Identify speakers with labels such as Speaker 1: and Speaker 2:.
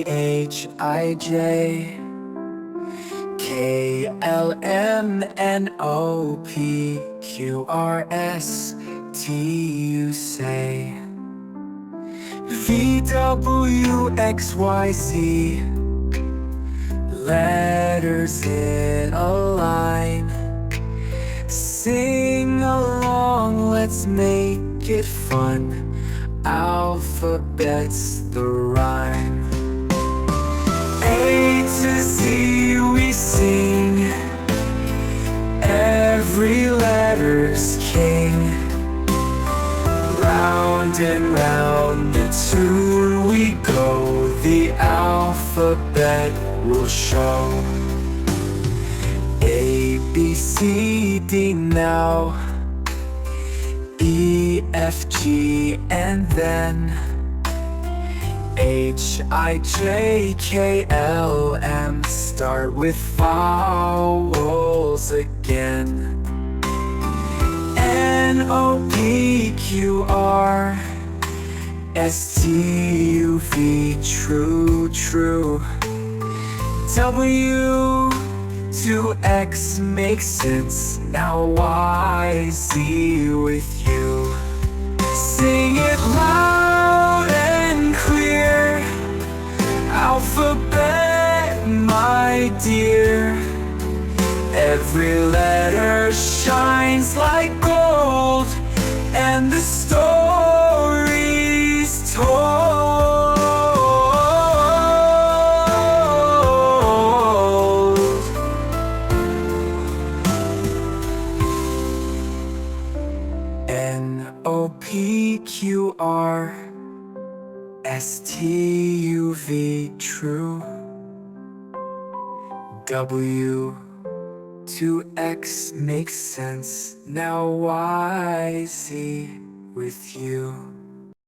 Speaker 1: VHIJKLMNOPQRST, you say. VWXYZ, letters in a line. Sing along, let's make it fun. Alphabet's the rhyme. A to Z we sing, every letter's king. Round and round the tune we go, the alphabet will show. A, B, C, D now, E, F, G, and then H, I, J, K, L, M. Start with vowels again. N, O, P, Q, R, S, T, U, V. True, true. W to X makes sense. Now Y, Z with you. Sing it loud and clear. Alphabet, my dear. Every letter shines like gold, and the story's told. NOPQRSTUV, true. W to X makes sense. Now Y, Z with you.